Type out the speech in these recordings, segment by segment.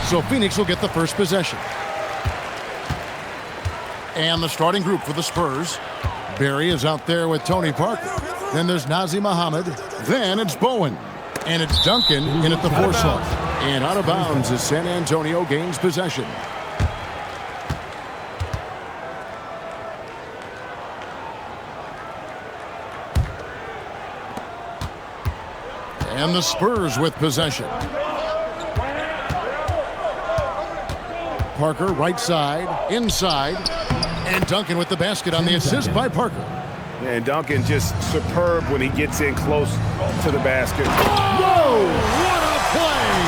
So Phoenix will get the first possession. And the starting group for the Spurs. Barry is out there with Tony Parker. Then there's Nazr Mohammed. Then it's Bowen. And it's Duncan in at the 4 slot. And out of bounds as San Antonio gains possession. And the Spurs with possession. Parker right side, inside. And Duncan with the basket on the assist by Parker. And Duncan just superb when he gets in close to the basket. Whoa! What a play!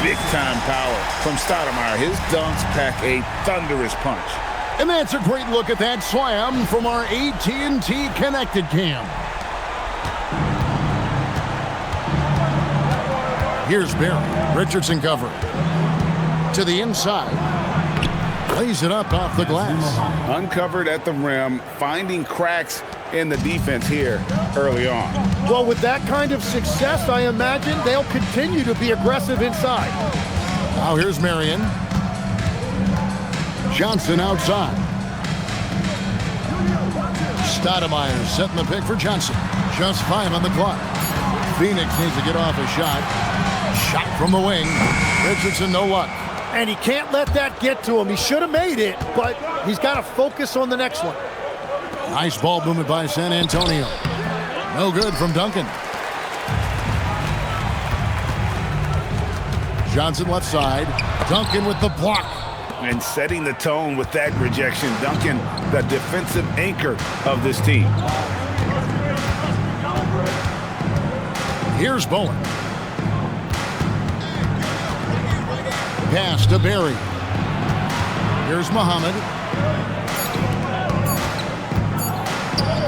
Big-time power from Stoudemire. His dunks pack a thunderous punch. And that's a great look at that slam from our AT&T Connected Cam. Here's Barry. Richardson covering. To the inside. Lays it up off the glass. Uncovered at the rim, finding cracks in the defense here early on. Well, with that kind of success, I imagine they'll continue to be aggressive inside. Now here's Marion. Johnson outside. Stoudemire setting the pick for Johnson. Just 5 on the clock. Phoenix needs to get off a shot. Shot from the wing. Richardson, no luck. And he can't let that get to him. He should have made it, but he's got to focus on the next one. Nice ball movement by San Antonio. No good from Duncan. Johnson left side. Duncan with the block. And setting the tone with that rejection. Duncan, the defensive anchor of this team. Here's Bowen. Pass to Barry. Here's Mohammed.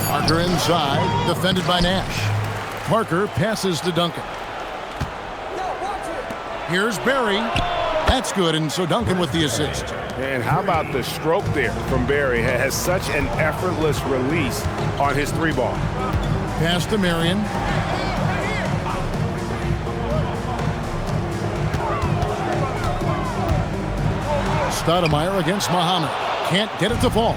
Parker inside, defended by Nash. Parker passes to Duncan. Here's Barry. That's good, and so Duncan with the assist. And how about the stroke there from Barry? Has such an effortless release on his 3-ball. Pass to Marion. Stoudemire against Mohammed. Can't get it to fall.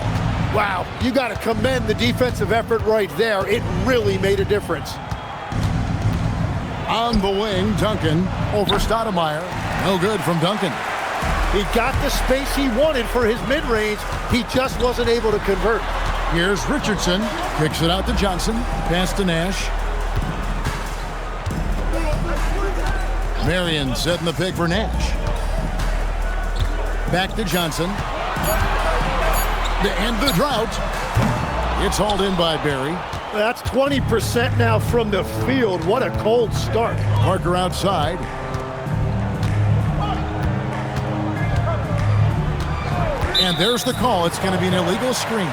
Wow, you got to commend the defensive effort right there. It really made a difference. On the wing, Duncan over Stoudemire. No good from Duncan. He got the space he wanted for his mid-range. He just wasn't able to convert. Here's Richardson. Kicks it out to Johnson. Pass to Nash. Marion setting the pick for Nash. Back to Johnson. To end the drought. It's hauled in by Barry. That's 20% now from the field. What a cold start. Parker outside. And there's the call. It's going to be an illegal screen.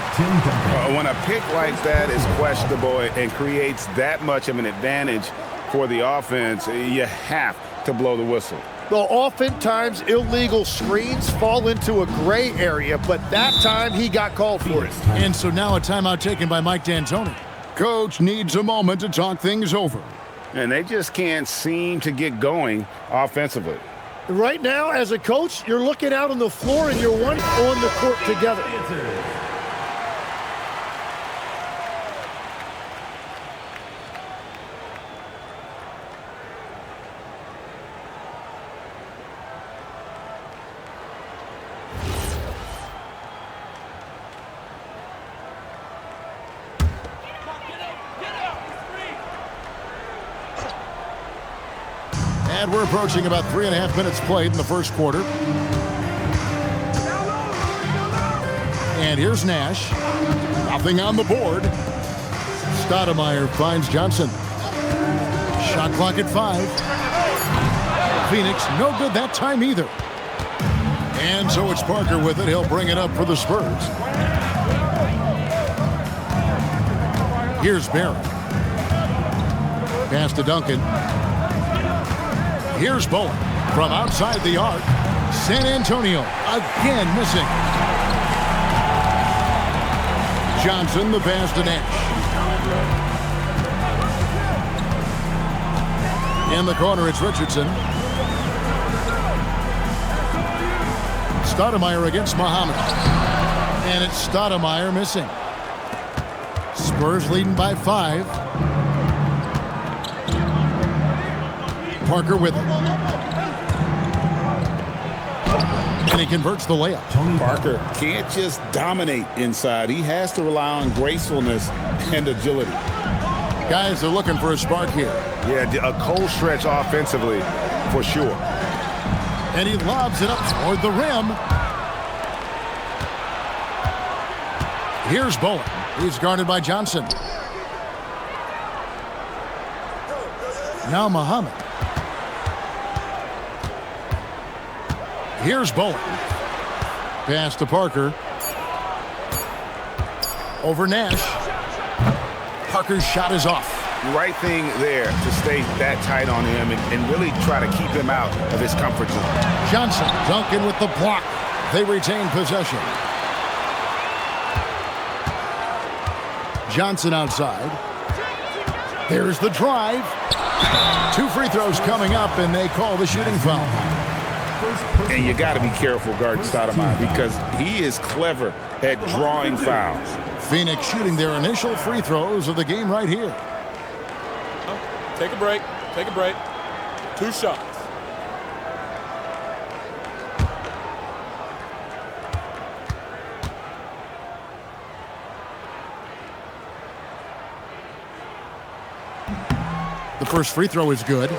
When a pick like that is questionable and creates that much of an advantage for the offense, you have to blow the whistle. Well, oftentimes illegal screens fall into a gray area, but that time he got called for it. And so now a timeout taken by Mike D'Antoni. Coach needs a moment to talk things over. And they just can't seem to get going offensively. Right now, as a coach, you're looking out on the floor and you're one on the court together. And we're approaching about 3.5 minutes played in the first quarter. And here's Nash. Nothing on the board. Stoudemire finds Johnson. Shot clock at 5. Phoenix, no good that time either. And so it's Parker with it. He'll bring it up for the Spurs. Here's Barry. Pass to Duncan. Here's Bowen from outside the arc. San Antonio again missing. Johnson, the pass to Nash. In the corner, it's Richardson. Stoudemire against Muhammad. And it's Stoudemire missing. Spurs leading by 5. Parker with it. And he converts the layup. Parker can't just dominate inside. He has to rely on gracefulness and agility. Guys are looking for a spark here. Yeah, a cold stretch offensively for sure. And he lobs it up toward the rim. Here's Bowen. He's guarded by Johnson. Now Muhammad. Here's Bowen. Pass to Parker. Over Nash. Parker's shot is off. Right thing there to stay that tight on him and really try to keep him out of his comfort zone. Johnson, Duncan with the block. They retain possession. Johnson outside. There's the drive. 2 free throws coming up, and they call the shooting foul. And you got to be careful guarding Stoudemire because he is clever at drawing fouls. Phoenix shooting their initial free throws of the game right here. Take a break. Take a break. 2 shots. The first free throw is good.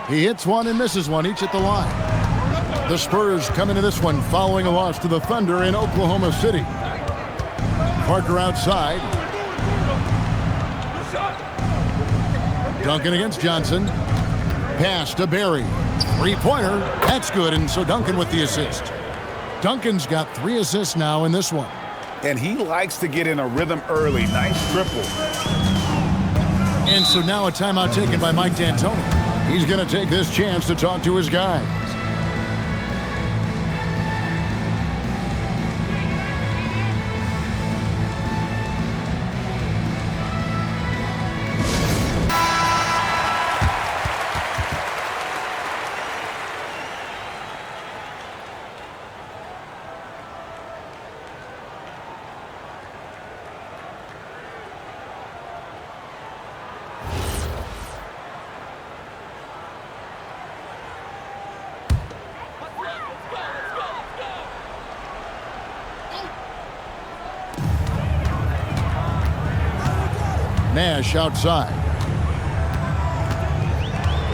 He hits one and misses one, each at the line. The Spurs come into this one following a loss to the Thunder in Oklahoma City. Parker outside. Duncan against Johnson. Pass to Barry. 3-pointer. That's good, and so Duncan with the assist. Duncan's got 3 assists now in this one. And he likes to get in a rhythm early. Nice triple. And so now a timeout taken by Mike D'Antoni. He's going to take this chance to talk to his guys. Nash outside.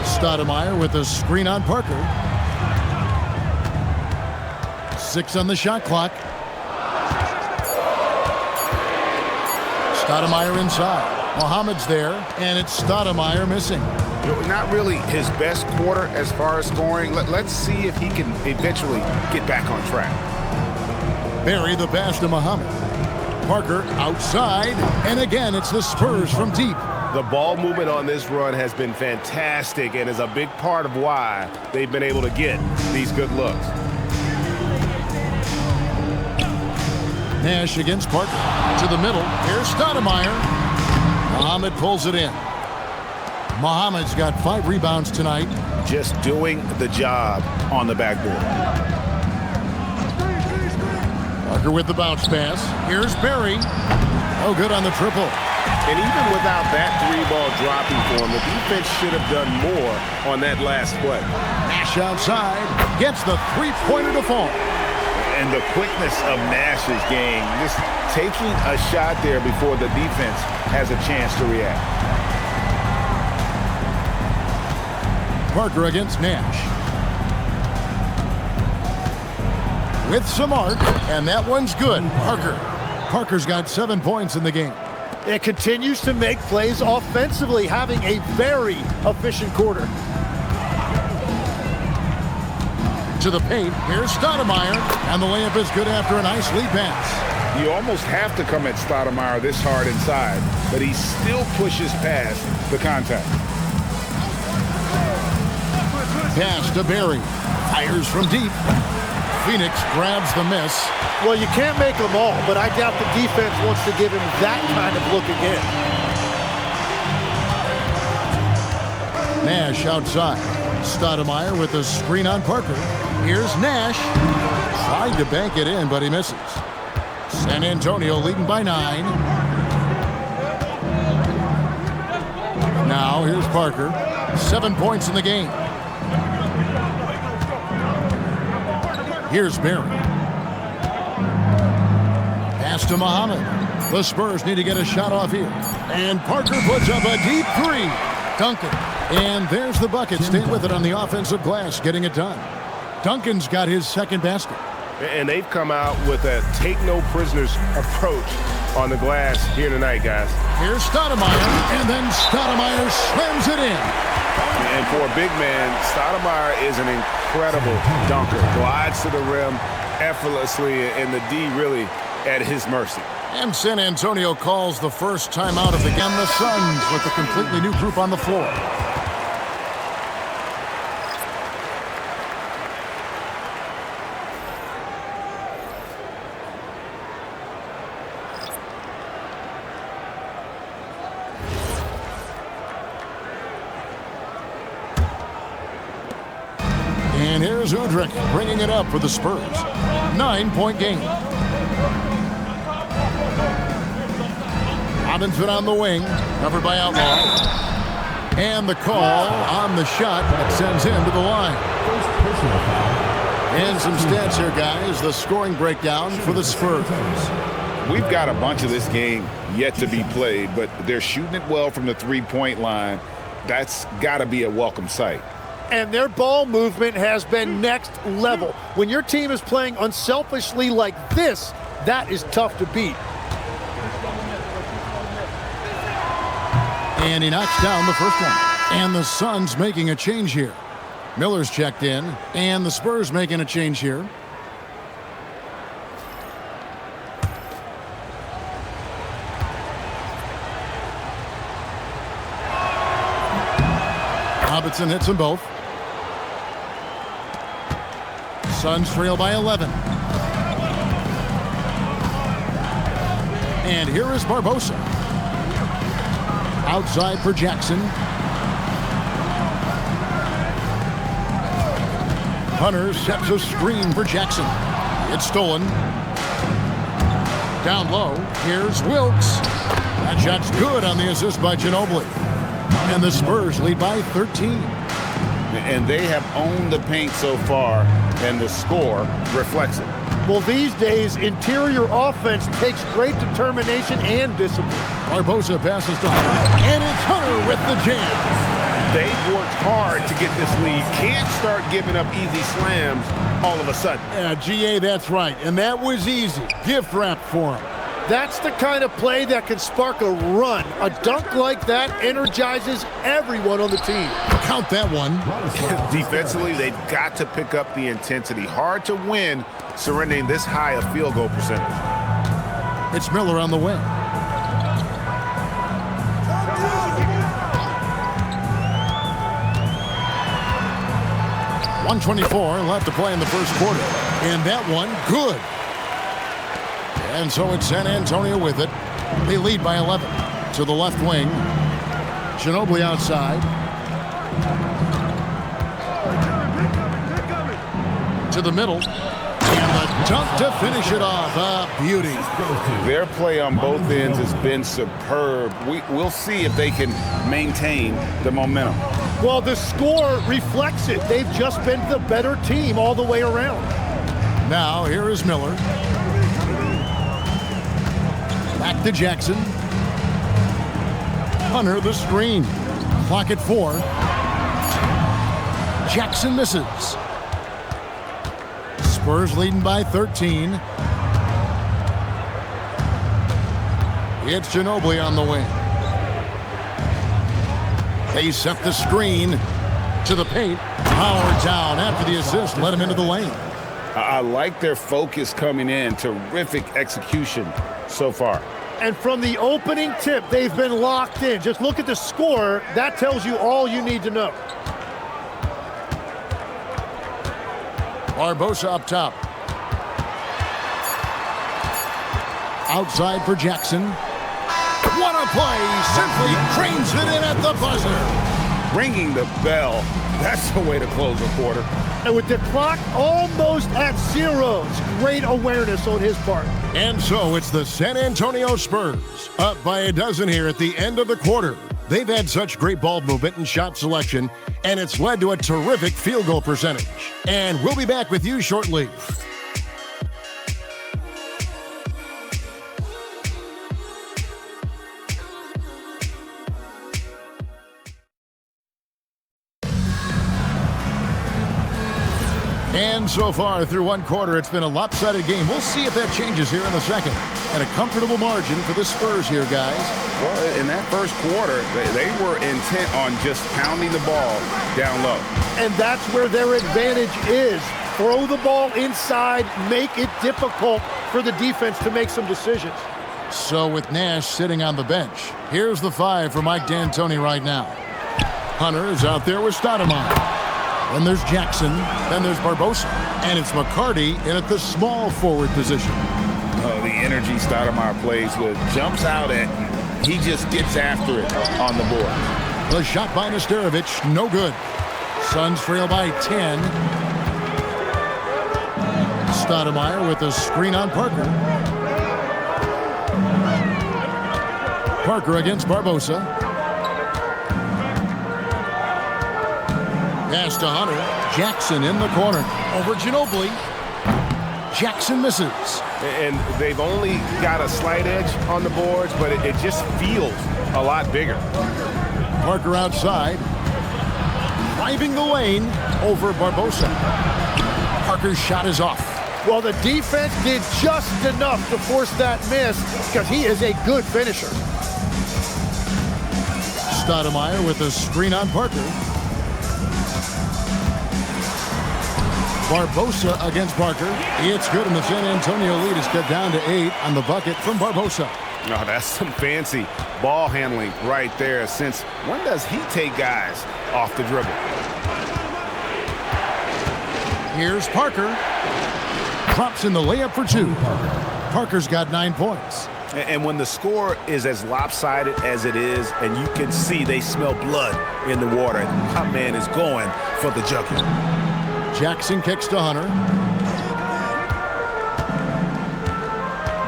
Stoudemire with a screen on Parker. 6 on the shot clock. Stoudemire inside. Muhammad's there, and it's Stoudemire missing. Not really his best quarter as far as scoring. Let's see if he can eventually get back on track. Barry the pass to Muhammad. Parker outside, and again it's the Spurs from deep. The ball movement on this run has been fantastic and is a big part of why they've been able to get these good looks. Nash against Parker. To the middle. Here's Stoudemire. Muhammad pulls it in. Muhammad's got 5 rebounds tonight. Just doing the job on the backboard. Parker with the bounce pass. Here's Barry. Oh, good on the triple. And even without that 3-ball dropping for him, the defense should have done more on that last play. Nash outside. Gets the 3-pointer to fall. And the quickness of Nash's game, just taking a shot there before the defense has a chance to react. Parker against Nash. With some arc, and that one's good. Parker's got 7 points in the game. It continues to make plays offensively, having a very efficient quarter. To the paint, here's Stoudemire, and the layup is good after a nice lead pass. You almost have to come at Stoudemire this hard inside, but he still pushes past the contact. Pass to Barry. Fires from deep. Phoenix grabs the miss. Well, you can't make them all, but I doubt the defense wants to give him that kind of look again. Nash outside. Stoudemire with a screen on Parker. Here's Nash. Tried to bank it in, but he misses. San Antonio leading by 9. Now here's Parker. 7 points in the game. Here's Barry. Pass to Muhammad. The Spurs need to get a shot off here. And Parker puts up a deep 3. Duncan. And there's the bucket. Stay with it on the offensive glass, getting it done. Duncan's got his second basket. And they've come out with a take-no-prisoners approach on the glass here tonight, guys. Here's Stoudemire, and then Stoudemire slams it in. And for a big man, Stoudemire is an incredible dunker. Glides to the rim effortlessly, and the D really at his mercy. And San Antonio calls the first timeout of the game. The Suns with a completely new group on the floor. And here's Udrich bringing it up for the Spurs. 9-point game. Robinson on the wing, covered by Outlaw. And the call on the shot that sends him to the line. And some stats here, guys. The scoring breakdown for the Spurs. We've got a bunch of this game yet to be played, but they're shooting it well from the three-point line. That's got to be a welcome sight. And their ball movement has been next level. When your team is playing unselfishly like this, that is tough to beat. And he knocks down the first one. And the Suns making a change here. Miller's checked in, and the Spurs making a change here. Robinson hits them both. Suns trail by 11. And here is Barbosa. Outside for Jackson. Hunter sets a screen for Jackson. It's stolen. Down low, here's Wilkes. That shot's good on the assist by Ginobili. And the Spurs lead by 13. And they have owned the paint so far, and the score reflects it. Well, these days, interior offense takes great determination and discipline. Barbosa passes to Hunter, and it's Hunter with the jam. They've worked hard to get this lead. Can't start giving up easy slams all of a sudden. Yeah, GA, that's right. And that was easy. Gift wrap for him. That's the kind of play that can spark a run. A dunk like that energizes everyone on the team. Count that one. Defensively, they've got to pick up the intensity. Hard to win surrendering this high a field goal percentage. It's Miller on the wing. .124 left to play in the first quarter. And that one, good. And so it's San Antonio with it. They lead by 11. To the left wing. Ginobili outside. To the middle. And the dunk to finish it off. A beauty. Their play on both ends has been superb. We'll see if they can maintain the momentum. Well, the score reflects it. They've just been the better team all the way around. Now, here is Miller. Back to Jackson. Hunter the screen. Clock at 4. Jackson misses. Spurs leading by 13. It's Ginobili on the wing. They set the screen to the paint. Power down after the assist. Let him into the lane. I like their focus coming in. Terrific execution so far. And from the opening tip, they've been locked in. Just look at the score. That tells you all you need to know. Barbosa up top. Outside for Jackson. What a play! Simply cranes it in at the buzzer. Ringing the bell. That's the way to close a quarter. And with the clock almost at zeros, great awareness on his part. And so it's the San Antonio Spurs, up by a dozen here at the end of the quarter. They've had such great ball movement and shot selection, and it's led to a terrific field goal percentage. And we'll be back with you shortly. And so far through one quarter, it's been a lopsided game. We'll see if that changes here in the second. And a comfortable margin for the Spurs here, guys. Well, in that first quarter, they were intent on just pounding the ball down low. And that's where their advantage is. Throw the ball inside, make it difficult for the defense to make some decisions. So with Nash sitting on the bench, here's the 5 for Mike D'Antoni right now. Hunter is out there with Stoudemire. Then there's Jackson, then there's Barbosa, and it's McCarty in at the small forward position. Oh, the energy Stoudemire plays with. Jumps out at, he just gets after it on the board. The shot by Nesterovic, no good. Suns trail by 10. Stoudemire with a screen on Parker. Parker against Barbosa. Pass to Hunter. Jackson in the corner. Over Ginobili. Jackson misses. And they've only got a slight edge on the boards, but it just feels a lot bigger. Parker outside. Driving the lane over Barbosa. Parker's shot is off. Well, the defense did just enough to force that miss because he is a good finisher. Stoudemire with a screen on Parker. Barbosa against Parker. It's good, and the San Antonio lead is cut down to 8 on the bucket from Barbosa. No, that's some fancy ball handling right there. Since when does he take guys off the dribble? Here's Parker. Drops in the layup for 2. Parker's got 9 points. And when the score is as lopsided as it is, and you can see they smell blood in the water, my man is going for the jugular. Jackson kicks to Hunter.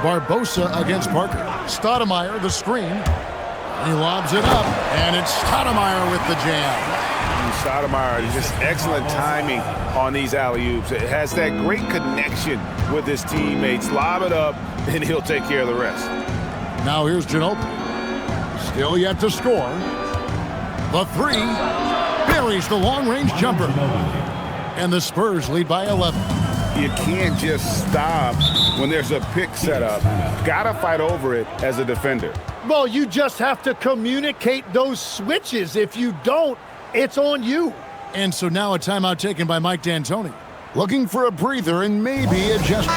Barbosa against Parker. Stoudemire, the screen. He lobs it up, and it's Stoudemire with the jam. Stoudemire, just excellent timing on these alley-oops. It has that great connection with his teammates. Lob it up, and he'll take care of the rest. Now here's Ginobili. Still yet to score. The 3 buries the long-range jumper. And the Spurs lead by 11. You can't just stop when there's a pick set up. Gotta fight over it as a defender. Well, you just have to communicate those switches. If you don't, it's on you. And so now a timeout taken by Mike D'Antoni. Looking for a breather and maybe adjust.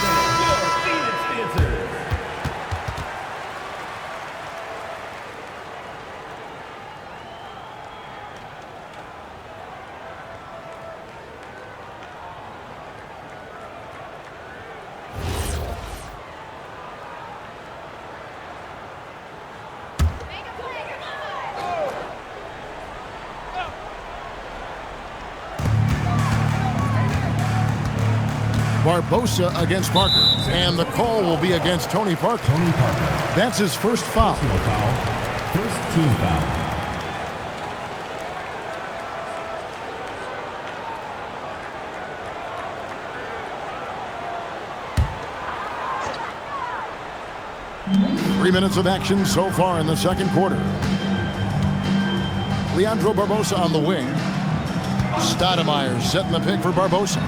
Barbosa against Parker. And the call will be against Tony Parker. That's his first foul. First team foul. Three minutes of action so far in the second quarter. Leandro Barbosa on the wing. Stoudemire setting the pick for Barbosa.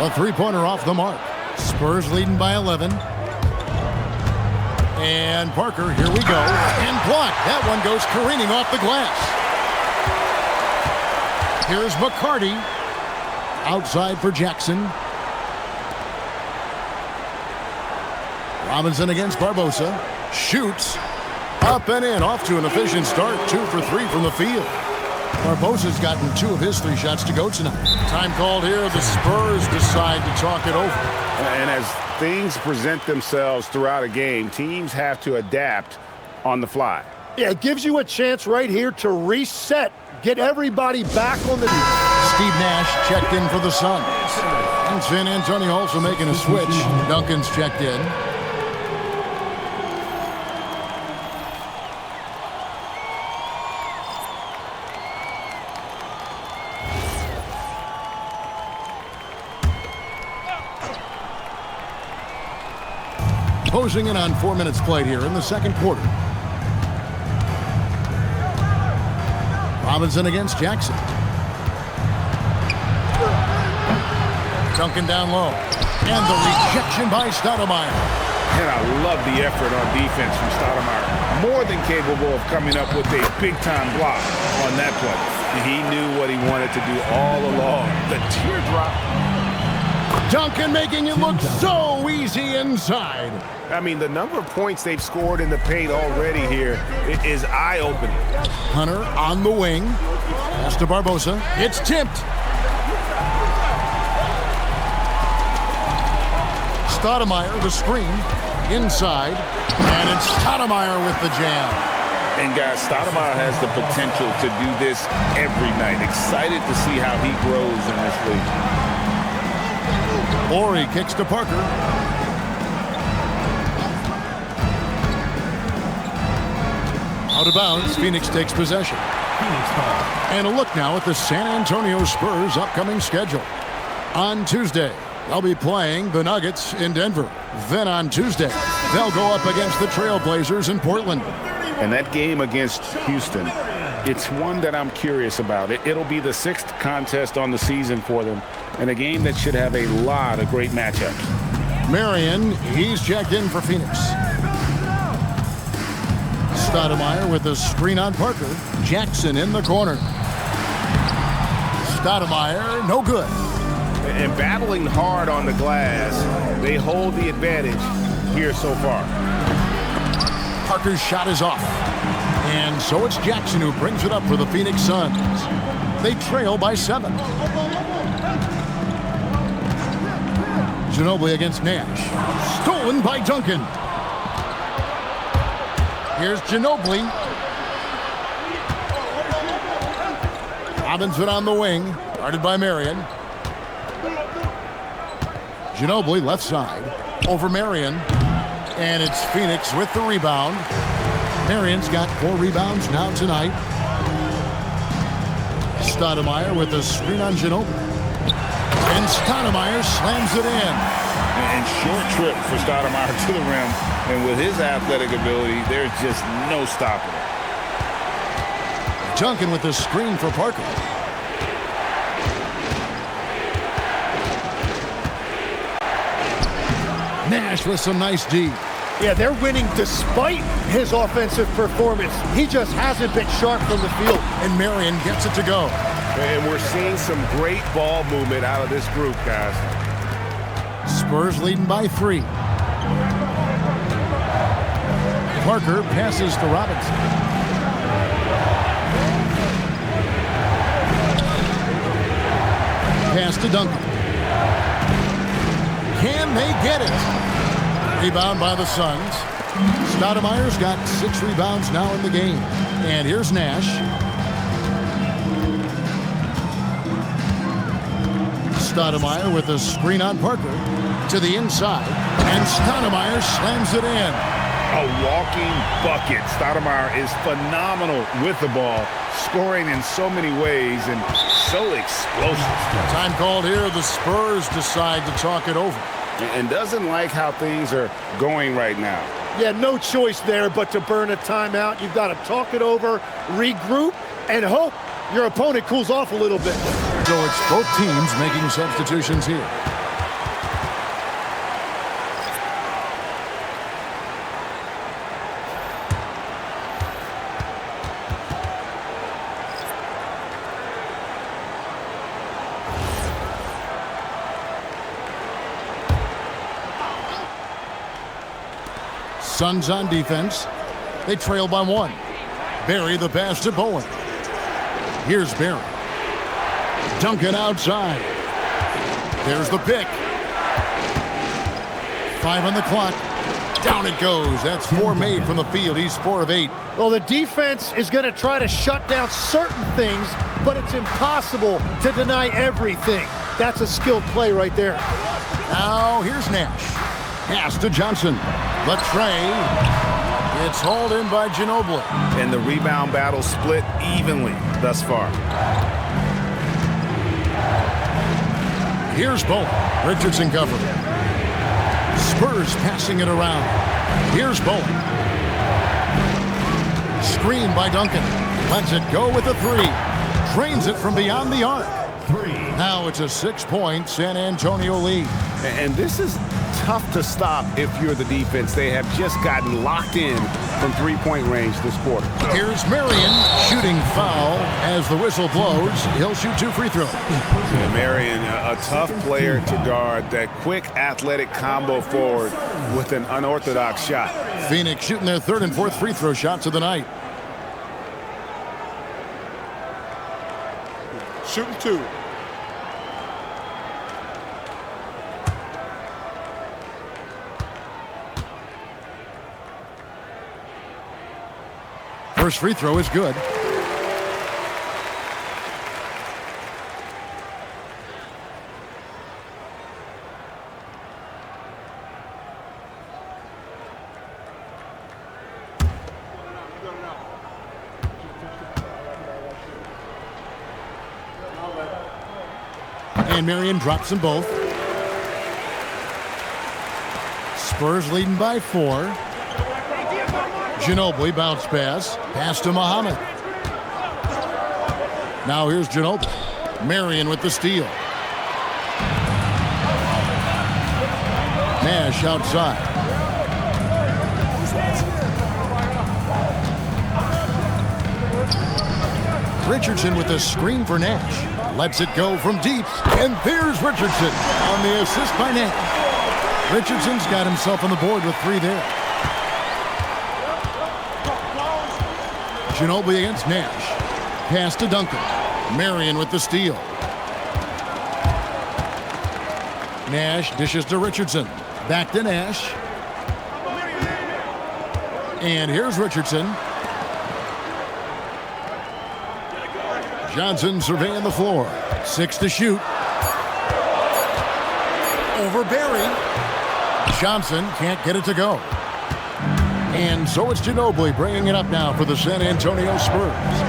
A three-pointer off the mark. Spurs leading by 11. And Parker, here we go. And blocked. That one goes careening off the glass. Here's McCarty. Outside for Jackson. Robinson against Barbosa. Shoots. Up and in. Off to an efficient start. 2 for 3 from the field. Barbosa's gotten 2 of his 3 shots to go tonight. Time called here. The Spurs decide to talk it over. And as things present themselves throughout a game, teams have to adapt on the fly. Yeah, it gives you a chance right here to reset, get everybody back on the... Steve Nash checked in for the Suns. And San Antonio also making a switch. Duncan's checked in. Closing in on 4 minutes played here in the second quarter. Robinson against Jackson. Duncan down low. And the rejection by Stoudemire. And I love the effort on defense from Stoudemire. More than capable of coming up with a big-time block on that play. He knew what he wanted to do all along. The teardrop. Duncan making it look so easy inside. I mean, the number of points they've scored in the paint already here is eye-opening. Hunter on the wing. Pass to Barbosa. It's tipped. Stoudemire, the screen. Inside. And it's Stoudemire with the jam. And guys, Stoudemire has the potential to do this every night. Excited to see how he grows in this league. Morey kicks to Parker. Out of bounds, Phoenix takes possession. And a look now at the San Antonio Spurs' upcoming schedule. On Tuesday, they'll be playing the Nuggets in Denver. Then on Tuesday, they'll go up against the Trailblazers in Portland. And that game against Houston, it's one that I'm curious about. It'll be the 6th contest on the season for them, and a game that should have a lot of great matchups. Marion, he's checked in for Phoenix. Stoudemire with a screen on Parker. Jackson in the corner. Stoudemire, no good. And battling hard on the glass, they hold the advantage here so far. Parker's shot is off. And so it's Jackson who brings it up for the Phoenix Suns. They trail by 7. Ginobili against Nash. Stolen by Duncan. Here's Ginobili. Robinson on the wing. Guarded by Marion. Ginobili left side. Over Marion. And it's Phoenix with the rebound. Marion's got 4 rebounds now tonight. Stoudemire with a screen on Ginobili. And Stoudemire slams it in. And short trip for Stoudemire to the rim. And with his athletic ability, there's just no stopping it. Duncan with the screen for Parker. Nash with some nice D. Yeah, they're winning despite his offensive performance. He just hasn't been sharp from the field. And Marion gets it to go. And we're seeing some great ball movement out of this group, guys. Spurs leading by 3. Parker passes to Robinson. Pass to Duncan. Can they get it? Rebound by the Suns. Stoudemire's got 6 rebounds now in the game. And here's Nash. Stoudemire with a screen on Parker to the inside. And Stoudemire slams it in. A walking bucket. Stoudemire is phenomenal with the ball, scoring in so many ways and so explosive. Time called here. The Spurs decide to talk it over. And doesn't like how things are going right now. Yeah, no choice there but to burn a timeout. You've got to talk it over, regroup, and hope your opponent cools off a little bit. So it's both teams making substitutions here. Suns on defense. They trail by 1. Barry the pass to Bowen. Here's Barry. Duncan outside. There's the pick. 5 on the clock. Down it goes. That's 4 made from the field. He's 4 of 8. Well, the defense is going to try to shut down certain things, but it's impossible to deny everything. That's a skilled play right there. Now here's Nash. Pass to Johnson. The tray. It's hauled in by Ginobili. And the rebound battle split evenly thus far. Here's Bowen. Richardson covered. Spurs passing it around. Here's Bowen. Screen by Duncan. Lets it go with a 3. Drains it from beyond the arc. 3. Now it's a 6-point San Antonio lead. And this is tough to stop if you're the defense. They have just gotten locked in from 3-point range this quarter. Here's Marion shooting foul as the whistle blows. He'll shoot 2 free throws. And Marion, a tough player to guard. That quick athletic combo forward with an unorthodox shot. Phoenix shooting their 3rd and 4th free throw shots of the night. Shooting 2. First free throw is good. And Marion drops them both. Spurs leading by 4. Ginobili bounce pass. Pass to Muhammad. Now here's Ginobili. Marion with the steal. Nash outside. Richardson with a screen for Nash. Lets it go from deep. And there's Richardson on the assist by Nash. Richardson's got himself on the board with 3 there. Ginobili against Nash. Pass to Duncan. Marion with the steal. Nash dishes to Richardson. Back to Nash. And here's Richardson. Johnson surveying the floor. 6 to shoot. Over Barry. Johnson can't get it to go. And so it's Ginobili bringing it up now for the San Antonio Spurs.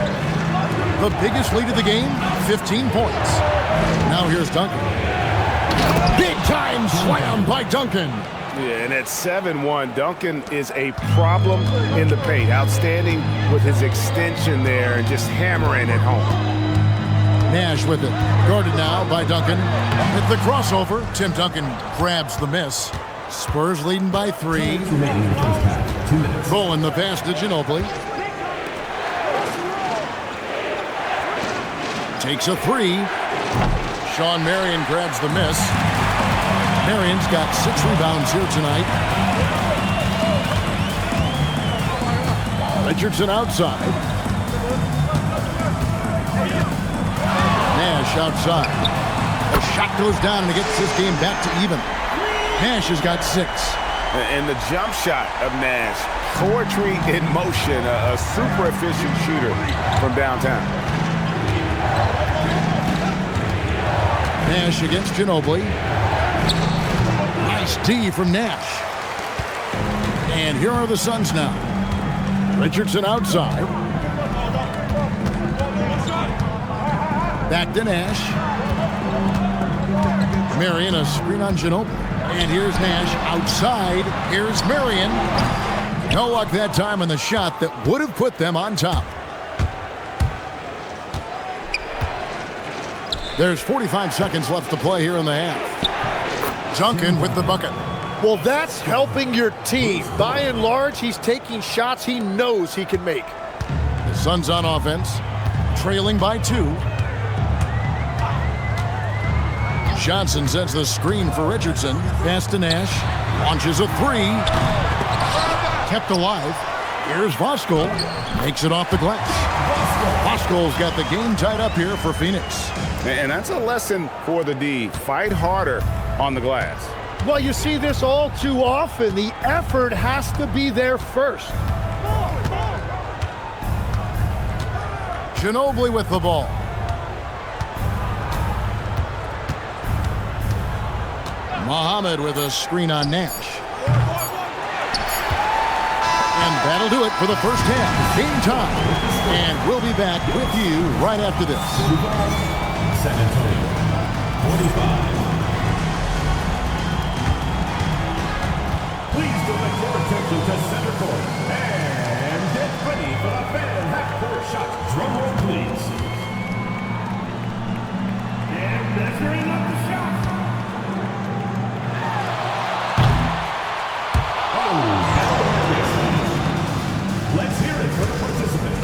The biggest lead of the game, 15 points. Now here's Duncan. Big time slam by Duncan. Yeah, and at 7-1, Duncan is a problem in the paint. Outstanding with his extension there and just hammering it home. Nash with it. Guarded now by Duncan. With the crossover, Tim Duncan grabs the miss. Spurs leading by 3. Remaining in the first half. 2 minutes. Bowen the pass to Ginobili. Takes a 3. Sean Marion grabs the miss. Marion's got 6 rebounds here tonight. Richardson outside. Nash outside. A shot goes down and it gets this game back to even. Nash has got 6. And the jump shot of Nash, poetry in motion, a super efficient shooter from downtown. Nash against Ginobili. Nice D from Nash. And here are the Suns now. Richardson outside. Back to Nash. Marion a screen on Ginobili. And here's Nash outside. Here's Marion. No luck that time on the shot that would have put them on top. There's 45 seconds left to play here in the half. Duncan with the bucket. Well, that's helping your team. By and large, he's taking shots he knows he can make. The Suns on offense, trailing by 2. Johnson sets the screen for Richardson. Pass to Nash. Launches a 3. Kept alive. Here's Voskuhl. Makes it off the glass. Driscoll's got the game tied up here for Phoenix. And that's a lesson for the D. Fight harder on the glass. Well, you see this all too often. The effort has to be there first. Ginobili with the ball. Muhammad with a screen on Nash. And that'll do it for the first half. Game time. And we'll be back with you right after this. San Antonio, 45. Please direct your attention to center court. And get ready for the fan half-court shot. Drum roll, please. And measuring up the shot. Let's hear it for the participant.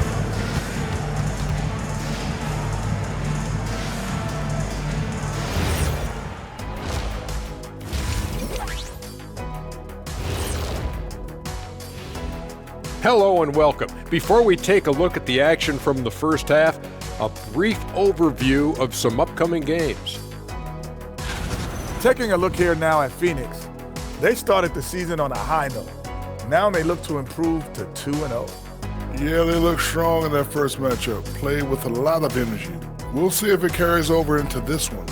Hello and welcome. Before we take a look at the action from the first half, a brief overview of some upcoming games. Taking a look here now at Phoenix. They started the season on a high note. Now they look to improve to 2-0. Yeah, they look strong in their first matchup. Played with a lot of energy. We'll see if it carries over into this one.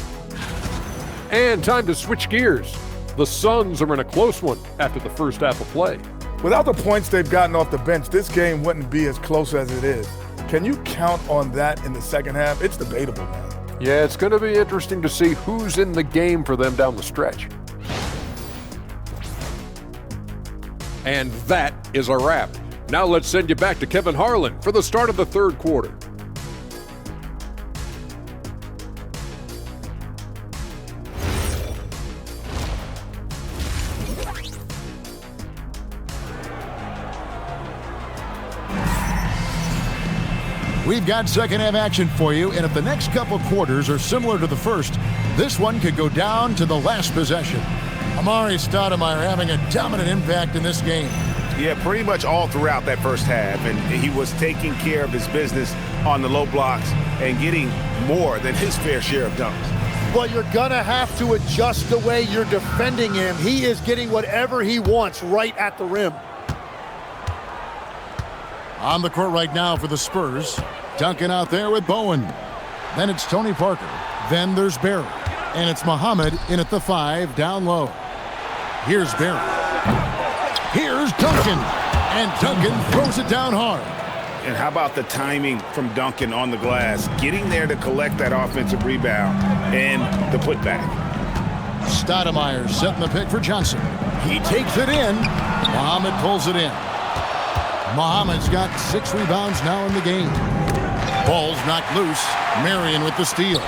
And time to switch gears. The Suns are in a close one after the first half of play. Without the points they've gotten off the bench, this game wouldn't be as close as it is. Can you count on that in the second half? It's debatable, man. Yeah, it's going to be interesting to see who's in the game for them down the stretch. And that is a wrap. Now let's send you back to Kevin Harlan for the start of the third quarter. We've got second half action for you, and if the next couple quarters are similar to the first, this one could go down to the last possession. Amari Stoudemire having a dominant impact in this game. Yeah, pretty much all throughout that first half, and he was taking care of his business on the low blocks and getting more than his fair share of dunks. Well, you're going to have to adjust the way you're defending him. He is getting whatever he wants right at the rim. On the court right now for the Spurs. Duncan out there with Bowen. Then it's Tony Parker. Then there's Barry. And it's Muhammad in at the 5 down low. Here's Barry. Here's Duncan. And Duncan throws it down hard. And how about the timing from Duncan on the glass, getting there to collect that offensive rebound and the putback. Stoudemire setting the pick for Johnson. He takes it in. Muhammad pulls it in. Muhammad's got 6 rebounds now in the game. Ball's knocked loose. Marion with the steal.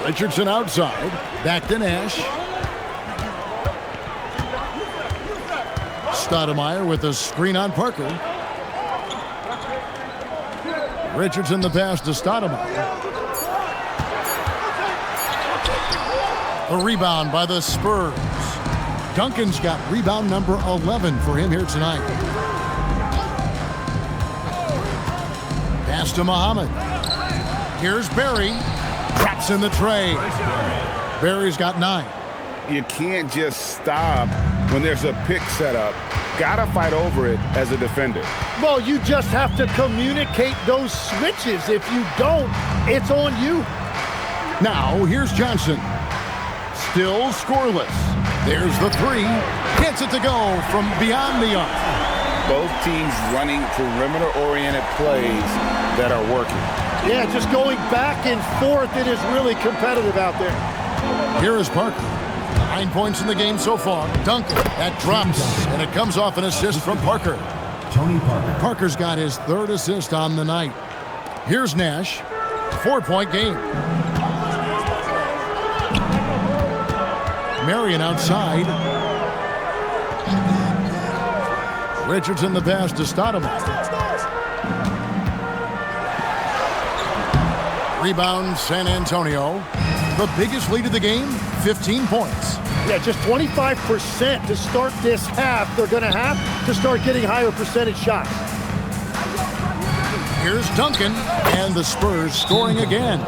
Richardson outside. Back to Nash. Stoudemire with a screen on Parker. Richardson the pass to Stoudemire. A rebound by the Spurs. Duncan's got rebound number 11 for him here tonight. Pass to Muhammad. Here's Barry. Traps in the tray. Barry's got 9. You can't just stop when there's a pick set up. Gotta fight over it as a defender. Well, you just have to communicate those switches. If you don't, it's on you. Now, here's Johnson. Still scoreless. There's the 3. Gets it to go from beyond the arc. Both teams running perimeter-oriented plays that are working. Yeah, just going back and forth. It is really competitive out there. Here is Parker. 9 points in the game so far. Duncan, that drops, and it comes off an assist from Parker. Tony Parker. Parker's got his 3rd assist on the night. Here's Nash. 4-point game. Marion outside. Richardson the pass to Stoudemire. Rebound San Antonio. The biggest lead of the game, 15 points. Yeah, just 25% to start this half. They're going to have to start getting higher percentage shots. Here's Duncan, and the Spurs scoring again.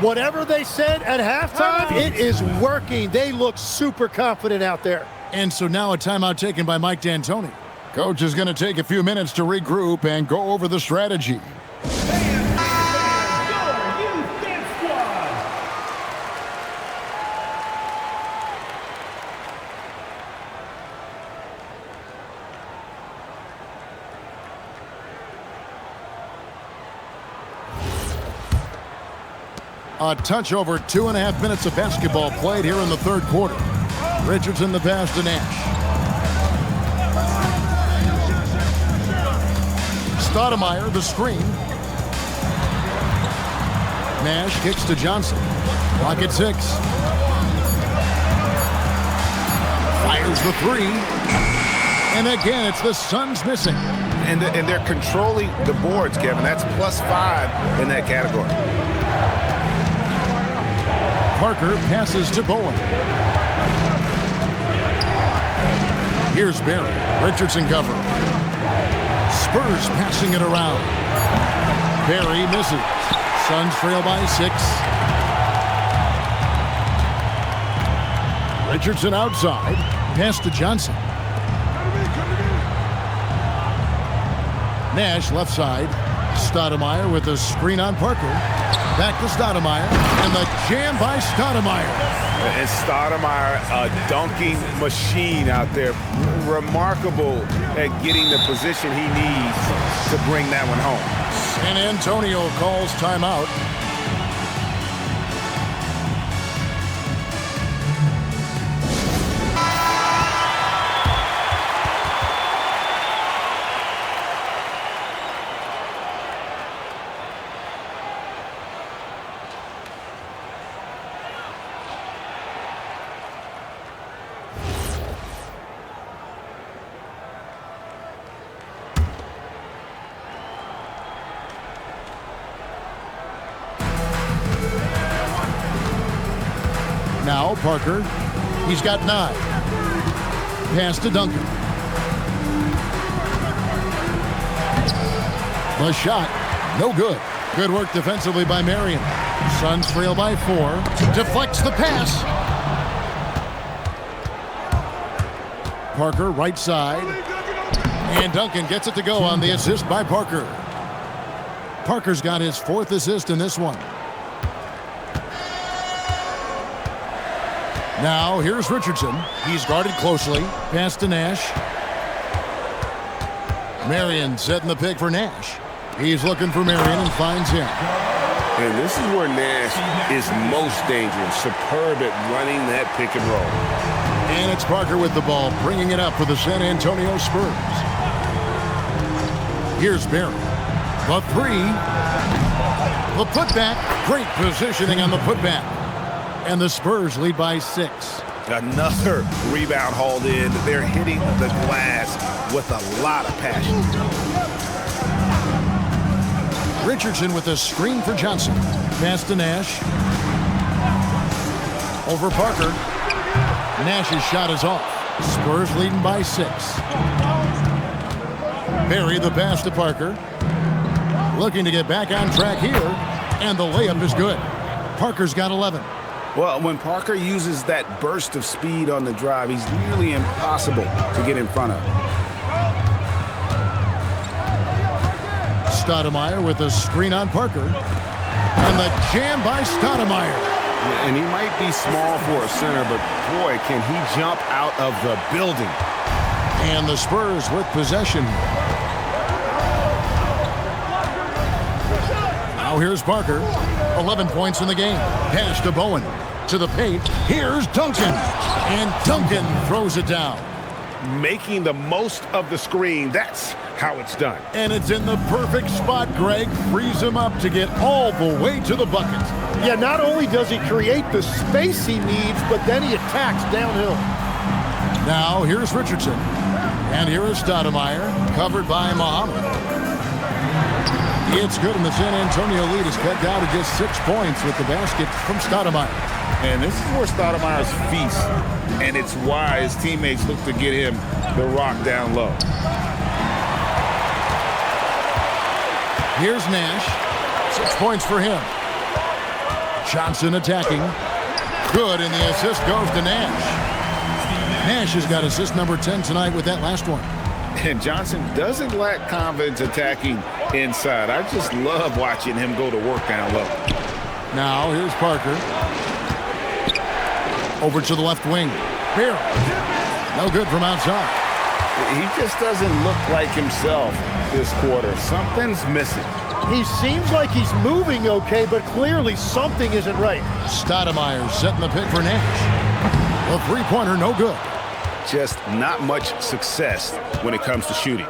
Whatever they said at halftime, it is working. They look super confident out there. And so now a timeout taken by Mike D'Antoni. Coach is going to take a few minutes to regroup and go over the strategy. A touch over 2.5 minutes of basketball played here in the third quarter. Richardson the pass to Nash. Stoudemire the screen. Nash kicks to Johnson. Clock at 6. Fires the 3. And again, it's the Suns missing. And they're controlling the boards, Kevin. That's +5 in that category. Parker passes to Bowen. Here's Barry. Richardson cover. Spurs passing it around. Barry misses. Suns trail by 6. Richardson outside. Pass to Johnson. Nash left side. Stoudemire with a screen on Parker. Back to Stoudemire, and the jam by Stoudemire. And Stoudemire, a dunking machine out there. Remarkable at getting the position he needs to bring that one home. San Antonio calls timeout. Now Parker, he's got 9. Pass to Duncan. The shot, no good. Good work defensively by Marion. Suns trail by 4. Deflects the pass. Parker right side. And Duncan gets it to go on the assist by Parker. Parker's got his 4th assist in this one. Now, here's Richardson. He's guarded closely. Pass to Nash. Marion setting the pick for Nash. He's looking for Marion and finds him. And this is where Nash is most dangerous. Superb at running that pick and roll. And it's Parker with the ball, bringing it up for the San Antonio Spurs. Here's Barry. The 3. The putback. Great positioning on the putback. And the Spurs lead by 6. Another rebound hauled in. They're hitting the glass with a lot of passion. Richardson with a screen for Johnson. Pass to Nash. Over Parker. Nash's shot is off. Spurs leading by 6. Barry the pass to Parker. Looking to get back on track here. And the layup is good. Parker's got 11. Well, when Parker uses that burst of speed on the drive, he's nearly impossible to get in front of. Stoudemire with a screen on Parker. And the jam by Stoudemire. Yeah, and he might be small for a center, but boy, can he jump out of the building. And the Spurs with possession. Now here's Parker. 11 points in the game. Pass to Bowen. To the paint. Here's Duncan. And Duncan throws it down. Making the most of the screen. That's how it's done. And it's in the perfect spot. Greg frees him up to get all the way to the bucket. Yeah, not only does he create the space he needs, but then he attacks downhill. Now here's Richardson. And here is Stoudemire, covered by Muhammad. It's good, and the San Antonio lead is cut down to just 6 points with the basket from Stoudemire. And this is where Stoudemire's feast, and it's why his teammates look to get him the rock down low. Here's Nash. 6 points for him. Johnson attacking. Good, and the assist goes to Nash. Nash has got assist number 10 tonight with that last one. And Johnson doesn't lack confidence attacking inside. I just love watching him go to work down low. Now here's Parker. Over to the left wing. Beer. No good from outside. He just doesn't look like himself this quarter. Something's missing. He seems like he's moving okay, but clearly something isn't right. Stoudemire setting the pick for Nash. A three-pointer, no good. Just not much success when it comes to shooting.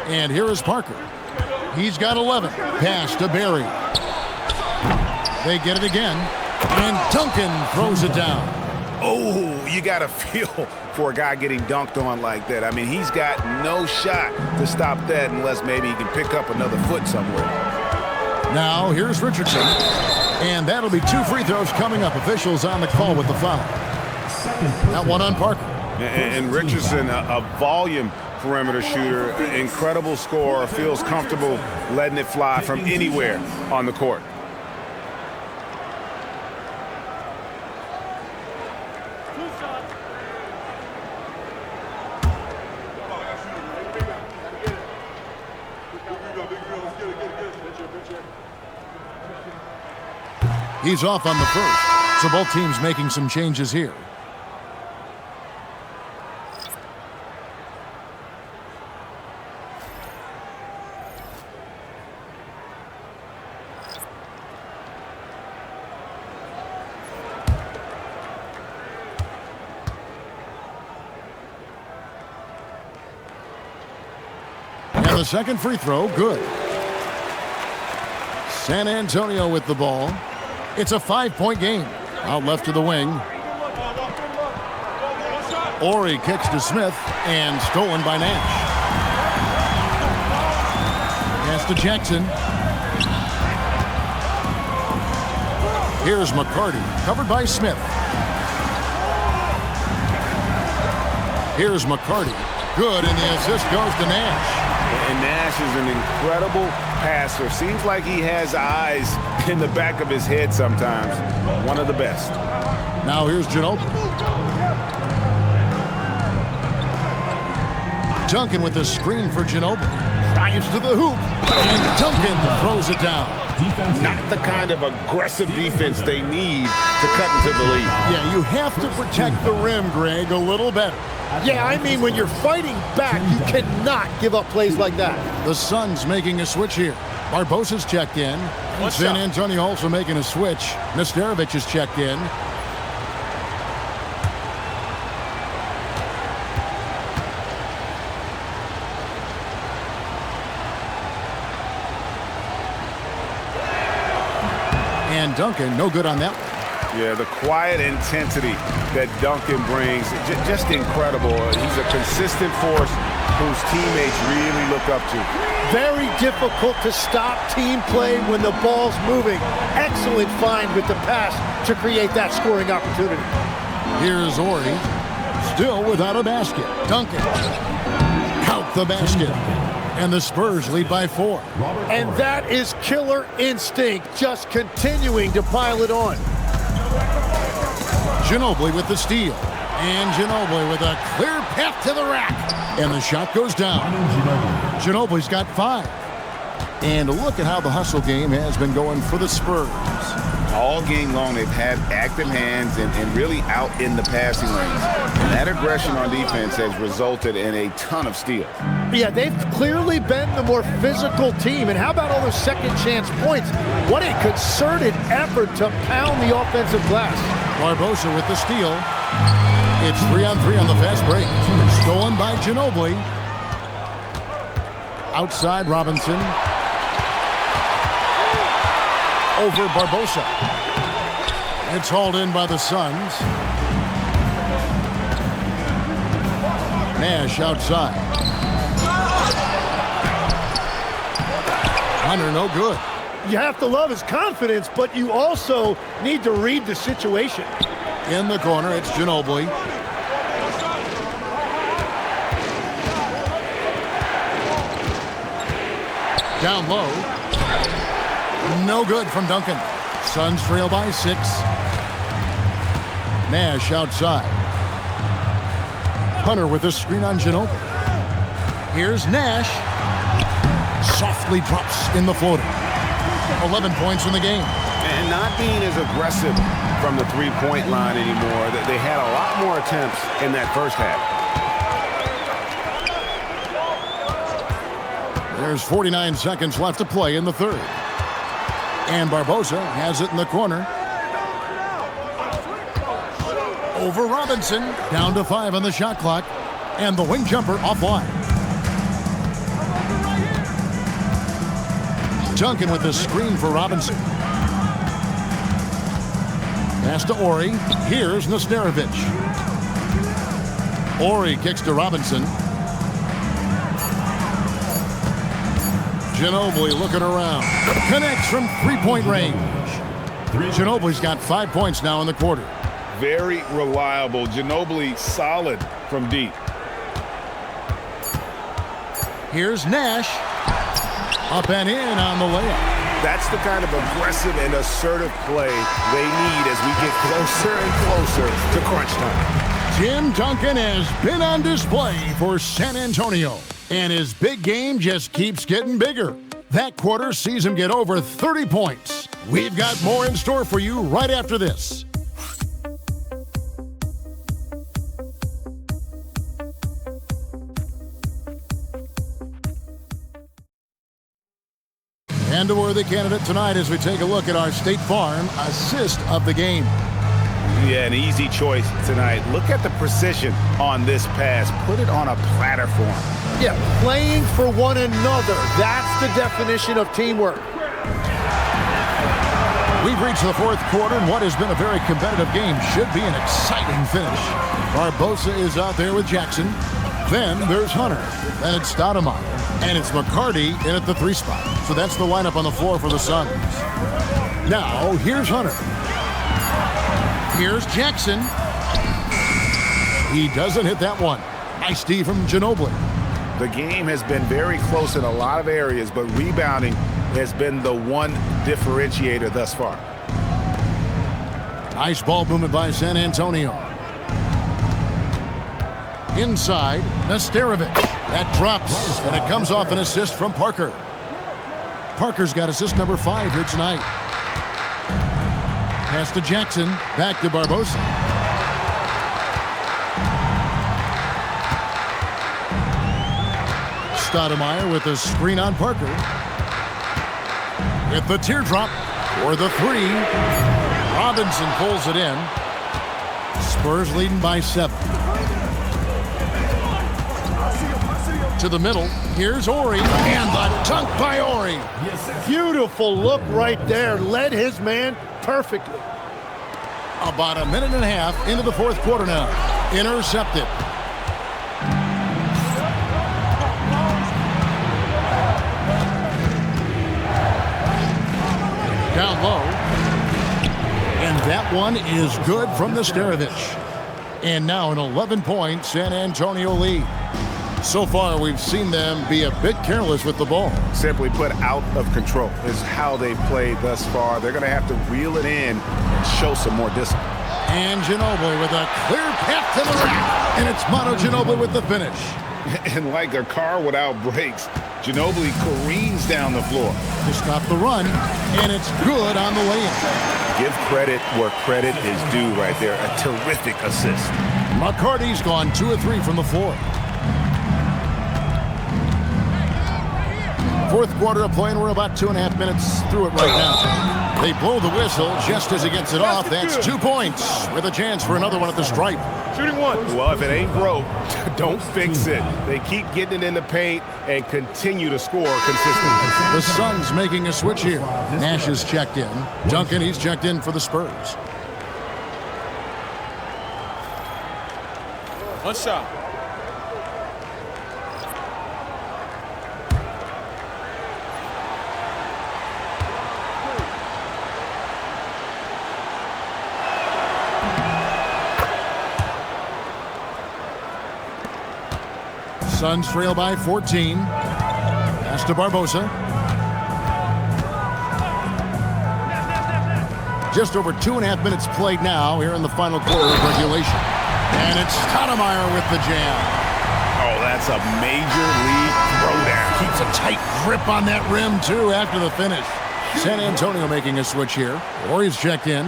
And here is Parker. He's got 11. Pass to Barry. They get it again. And Duncan throws it down. Oh, you got to feel for a guy getting dunked on like that. I mean, he's got no shot to stop that unless maybe he can pick up another foot somewhere. Now here's Richardson. And that'll be 2 free throws coming up. Officials on the call with the foul. That one on Parker. And Richardson, a volume perimeter shooter, incredible scorer, feels comfortable letting it fly from anywhere on the court. He's off on the first, so both teams making some changes here. And the second free throw, good. San Antonio with the ball. It's a 5-point game. Out left to the wing. Ori kicks to Smith and stolen by Nash. Pass to Jackson. Here's McCarty, covered by Smith. Here's McCarty. Good, and the assist goes to Nash. And Nash is an incredible passer. Seems like he has eyes in the back of his head sometimes. One of the best. Now here's Ginobili. Duncan with the screen for Ginobili. Drives to the hoop. And Duncan throws it down. Not the kind of aggressive defense they need to cut into the lead. Yeah, you have to protect the rim, Greg, a little better. Yeah, I mean, when you're fighting back, you cannot give up plays like that. The Suns making a switch here. Barbosa's checked in. San Antonio also making a switch. Nesterovic is checked in. And Duncan, no good on that one. Yeah, the quiet intensity that Duncan brings, just incredible. He's a consistent force whose teammates really look up to. Very difficult to stop team play when the ball's moving. Excellent find with the pass to create that scoring opportunity. Here's Ori, still without a basket. Duncan, count the basket. And the Spurs lead by 4. And that is killer instinct, just continuing to pile it on. Ginobili with the steal. And Ginobili with a clear path to the rack. And the shot goes down. Ginobili's got 5. And look at how the hustle game has been going for the Spurs. All game long, they've had active hands and really out in the passing lanes. And that aggression on defense has resulted in a ton of steals. Yeah, they've clearly been the more physical team. And how about all those second chance points? What a concerted effort to pound the offensive glass. Barbosa with the steal. It's 3-on-3 on the fast break. Stolen by Ginobili. Outside Robinson. Over Barbosa. It's hauled in by the Suns. Nash outside. Hunter, no good. You have to love his confidence, but you also need to read the situation. In the corner, it's Ginobili. Down low. No good from Duncan. Suns trail by 6. Nash outside. Hunter with a screen on Ginobili. Here's Nash. Softly drops in the floater. 11 points in the game. And not being as aggressive from the three-point line anymore. They had a lot more attempts in that first half. There's 49 seconds left to play in the third. And Barbosa has it in the corner. Over Robinson. Down to 5 on the shot clock. And the wing jumper offline. Duncan with the screen for Robinson. Pass to Ori. Here's Nesterovic. Ori kicks to Robinson. Ginobili looking around. Connects from three-point range. Ginobili's got 5 points now in the quarter. Very reliable. Ginobili solid from deep. Here's Nash. Up and in on the layup. That's the kind of aggressive and assertive play they need as we get closer and closer to crunch time. Tim Duncan has been on display for San Antonio, and his big game just keeps getting bigger. That quarter sees him get over 30 points. We've got more in store for you right after this. And a worthy candidate tonight as we take a look at our State Farm assist of the game. Yeah, an easy choice tonight. Look at the precision on this pass. Put it on a platter for him. Yeah, playing for one another. That's the definition of teamwork. We've reached the fourth quarter, and what has been a very competitive game should be an exciting finish. Barbosa is out there with Jackson. Then there's Hunter. Then it's Stoudemire. And it's McCarty in at the 3 spot. So that's the lineup on the floor for the Suns. Now, here's Hunter. Here's Jackson. He doesn't hit that one. Nice D from Ginobili. The game has been very close in a lot of areas, but rebounding has been the one differentiator thus far. Nice ball movement by San Antonio. Inside, Nesterovic. That drops, and it comes off an assist from Parker. Parker's got assist number 5 here tonight. Pass to Jackson, back to Barbosa. Stoudemire with a screen on Parker. With the teardrop for the 3. Robinson pulls it in. Spurs leading by 7. To the middle, here's Ori, and the dunk by Ori. Beautiful look right there. Led his man perfectly. About a minute and a half into the fourth quarter now. Intercepted. Down low. And that one is good from Nesterovic. And now an 11-point San Antonio lead. So far, we've seen them be a bit careless with the ball. Simply put, out of control is how they played thus far. They're going to have to reel it in and show some more discipline. And Ginobili with a clear path to the rack. And it's Manu Ginobili with the finish. And like a car without brakes, Ginobili careens down the floor to stop the run, and it's good on the way in. Give credit where credit is due right there. A terrific assist. McCarty's gone 2 of 3 from the floor. Fourth quarter of play, and we're about 2.5 minutes through it right now. They blow the whistle just as he gets it off. That's 2 points with a chance for another one at the stripe. Shooting one. Well, if it ain't broke, don't fix it. They keep getting it in the paint and continue to score consistently. The Suns making a switch here. Nash is checked in. Duncan, he's checked in for the Spurs. One shot. Suns trail by 14. Pass to Barbosa. Just over 2.5 minutes played now here in the final quarter of regulation. And it's Stoudemire with the jam. Oh, that's a major league throwdown. Keeps a tight grip on that rim, too, after the finish. San Antonio making a switch here. Warriors checked in.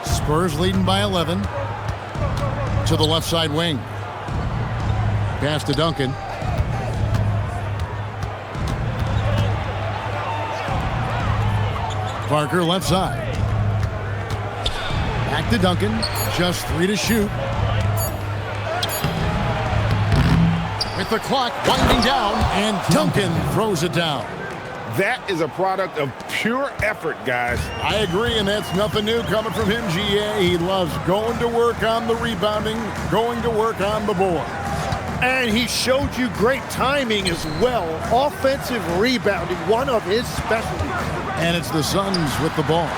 Spurs leading by 11. To the left side wing. Pass to Duncan. Parker left side. Back to Duncan. Just 3 to shoot. With the clock winding down, and Duncan throws it down. That is a product of pure effort, guys. I agree, and that's nothing new coming from him, GA. He loves going to work on the rebounding, going to work on the board. And he showed you great timing as well. Offensive rebounding, one of his specialties. And it's the Suns with the ball.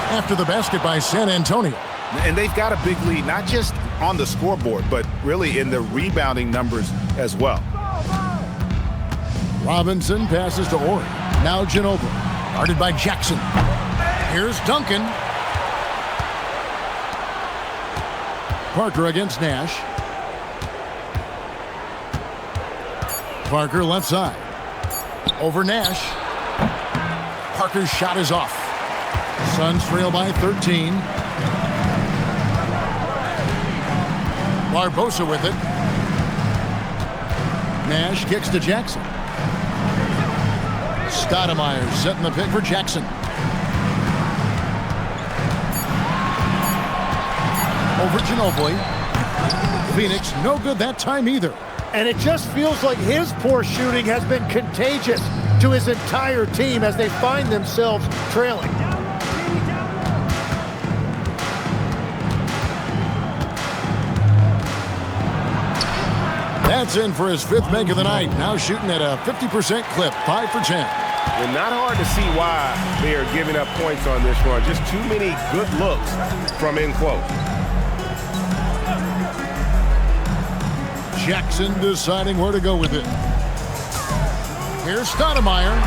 After the basket by San Antonio. And they've got a big lead, not just on the scoreboard, but really in the rebounding numbers as well. Robinson passes to Ori. Now Ginobili, guarded by Jackson. Here's Duncan. Parker against Nash. Parker left side. Over Nash. Parker's shot is off. Suns trail by 13. Barbosa with it. Nash kicks to Jackson. Stoudemire setting the pick for Jackson. Over Ginobili. Phoenix no good that time either. And it just feels like his poor shooting has been contagious to his entire team as they find themselves trailing. That's in for his 5th make of the night. Now shooting at a 50% clip, 5 for 10. And not hard to see why they are giving up points on this run. Just too many good looks from in close. Jackson deciding where to go with it. Here's Stoudemire.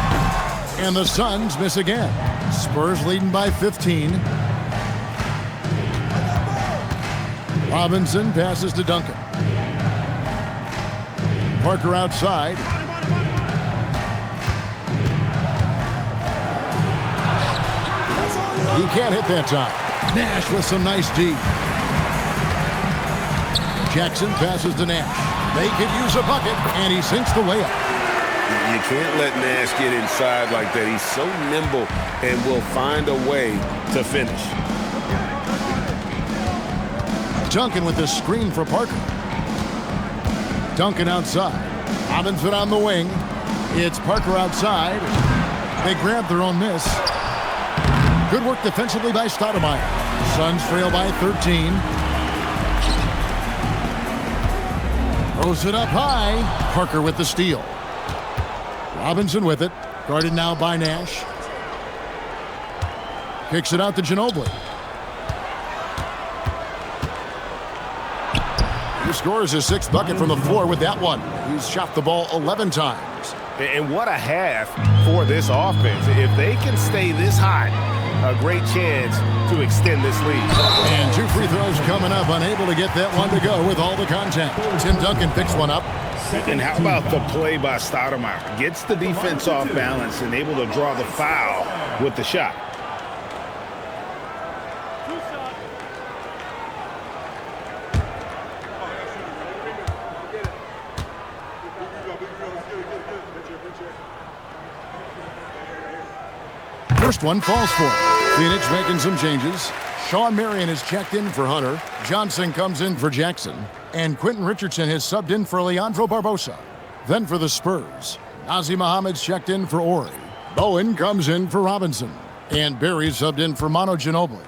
And the Suns miss again. Spurs leading by 15. Robinson passes to Duncan. Parker outside. He can't hit that time. Nash with some nice D. Jackson passes to Nash. They could use a bucket, and he sinks the layup. You can't let Nash get inside like that. He's so nimble and will find a way to finish. Duncan with the screen for Parker. Duncan outside. Robinson on the wing. It's Parker outside. They grab their own miss. Good work defensively by Stoudemire. Suns trail by 13. Throws it up high. Parker with the steal. Robinson with it. Guarded now by Nash. Kicks it out to Ginobili. He scores his 6th bucket from the floor with that one. He's shot the ball 11 times. And what a half for this offense. If they can stay this hot, a great chance to extend this lead. And 2 free throws coming up. Unable to get that one to go with all the contact. Tim Duncan picks one up. And how about the play by Stoudemire? Gets the defense off balance and able to draw the foul with the shot. First one falls for it. Phoenix making some changes. Sean Marion is checked in for Hunter. Johnson comes in for Jackson. And Quentin Richardson has subbed in for Leandro Barbosa. Then for the Spurs, Nazi Muhammad's checked in for Ori. Bowen comes in for Robinson. And Barry subbed in for Manu Ginobili.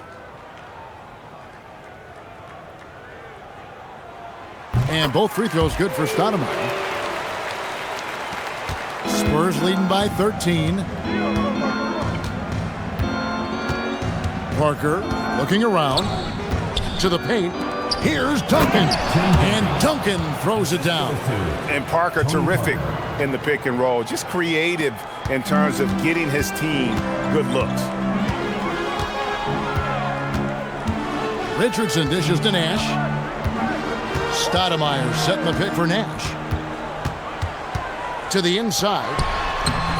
And both free throws good for Stoudemire. Spurs leading by 13. Parker looking around to the paint. Here's Duncan. And Duncan throws it down. And Parker terrific in the pick and roll. Just creative in terms of getting his team good looks. Richardson dishes to Nash. Stoudemire setting the pick for Nash. To the inside.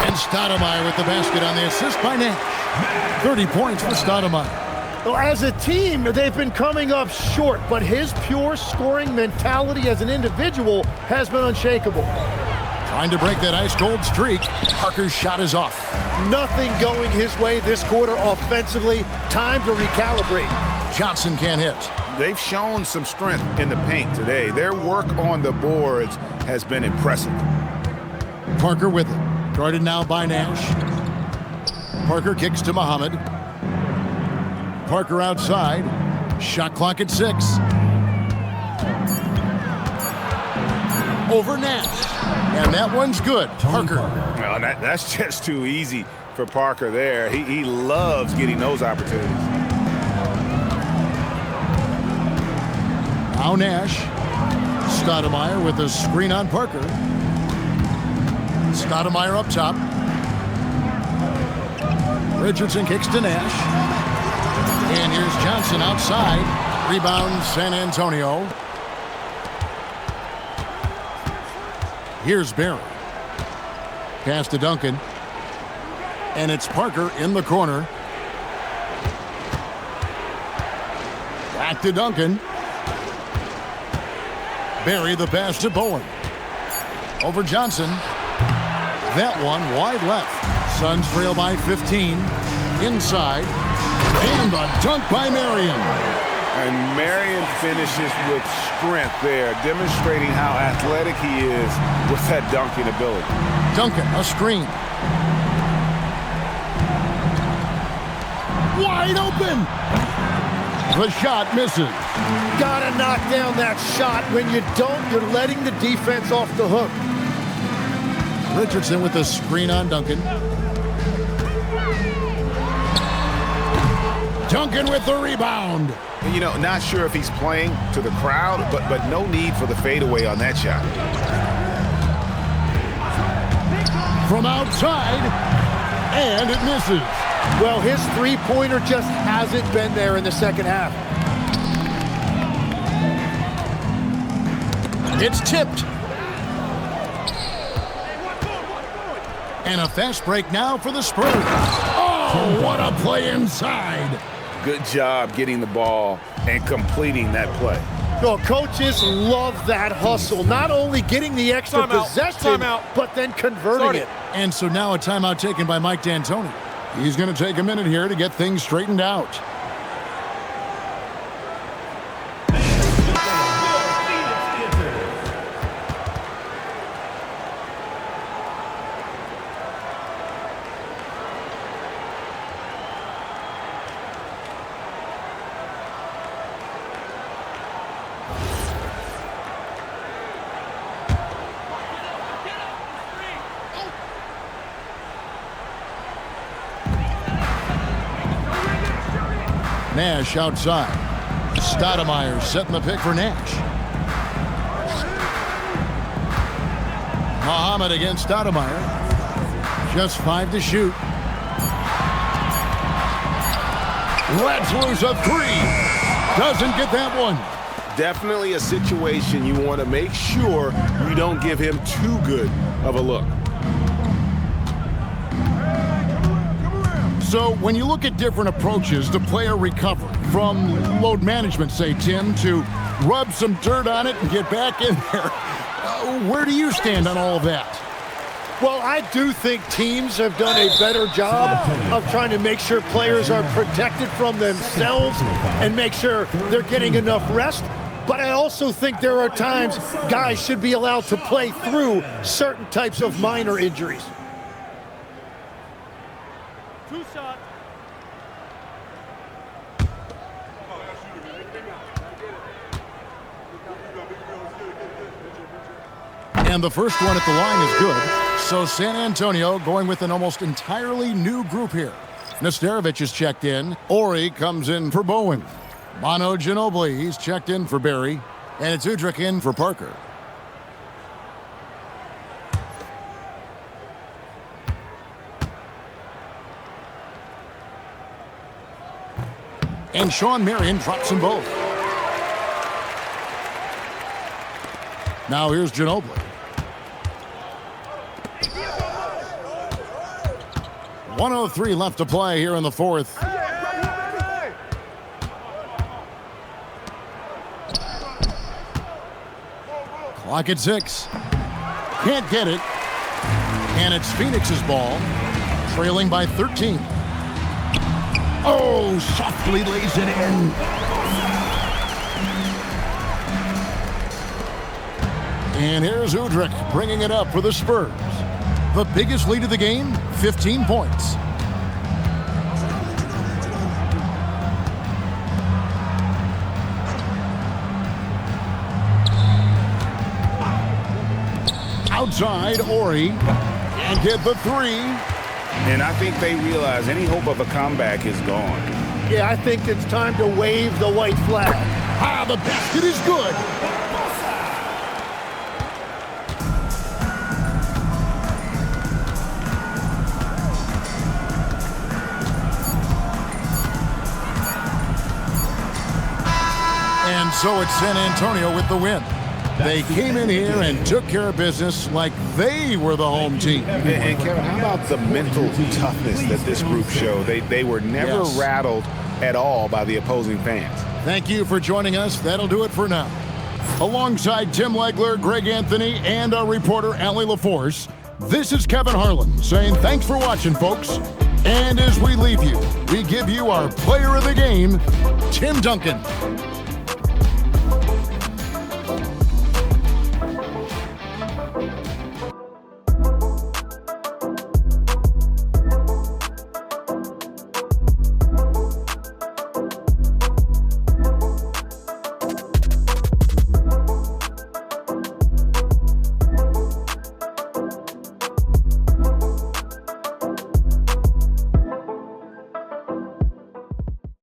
And Stoudemire with the basket on the assist by Nash. 30 points for Stoudemire. Well, as a team, they've been coming up short, but his pure scoring mentality as an individual has been unshakable. Trying to break that ice-cold streak. Parker's shot is off. Nothing going his way this quarter offensively. Time to recalibrate. Johnson can't hit. They've shown some strength in the paint today. Their work on the boards has been impressive. Parker with it. Guarded now by Nash. Parker kicks to Muhammad. Parker outside. Shot clock at 6. Over Nash. And that one's good. Parker. Well, that's just too easy for Parker there. He loves getting those opportunities. Now Nash. Stoudemire with a screen on Parker. Stoudemire up top. Richardson kicks to Nash. And here's Johnson outside. Rebound San Antonio. Here's Barry. Pass to Duncan. And it's Parker in the corner. Back to Duncan. Barry the pass to Bowen. Over Johnson. That one wide left. Suns trail by 15. Inside. And a dunk by Marion. And Marion finishes with strength there, demonstrating how athletic he is with that dunking ability. Duncan, a screen. Wide open. The shot misses. Gotta knock down that shot. When you don't, you're letting the defense off the hook. Richardson with the screen on Duncan. Duncan with the rebound. You know, not sure if he's playing to the crowd, but no need for the fadeaway on that shot. From outside, and it misses. Well, his three-pointer just hasn't been there in the second half. It's tipped. And a fast break now for the Spurs. Oh, what a play inside. Good job getting the ball and completing that play. Well, coaches love that hustle. Not only getting the extra possession, but then converting it. And so now a timeout taken by Mike D'Antoni. He's going to take a minute here to get things straightened out. Nash outside. Stoudemire setting the pick for Nash. Muhammad against Stoudemire. Just 5 to shoot. Lets loose a 3. Doesn't get that one. Definitely a situation you want to make sure you don't give him too good of a look. So when you look at different approaches to player recovery, from load management, say, Tim, to rub some dirt on it and get back in there, where do you stand on all of that? Well, I do think teams have done a better job of trying to make sure players are protected from themselves and make sure they're getting enough rest. But I also think there are times guys should be allowed to play through certain types of minor injuries. And And the first one at the line is good. So San Antonio going with an almost entirely new group here. Nesterovic is checked in. Ori comes in for Bowen. Manu Ginobili, he's checked in for Barry. And it's Udrih in for Parker. And Sean Marion drops them both. Now here's Ginobili. 1:03 left to play here in the fourth. Clock at 6. Can't get it. And it's Phoenix's ball, trailing by 13. Oh, softly lays it in. And here's Udrih bringing it up for the Spurs. The biggest lead of the game, 15 points. Outside, Ori can't get the three. And I think they realize any hope of a comeback is gone. Yeah, I think it's time to wave the white flag. Ah, the basket is good. And so it's San Antonio with the win. They came in here and took care of business like they were the home team. And Kevin, how about the mental toughness that this group showed? They were never rattled at all by the opposing fans. Thank you for joining us. That'll do it for now. Alongside Tim Legler, Greg Anthony, and our reporter, Allie LaForce, this is Kevin Harlan saying thanks for watching, folks. And as we leave you, we give you our player of the game, Tim Duncan.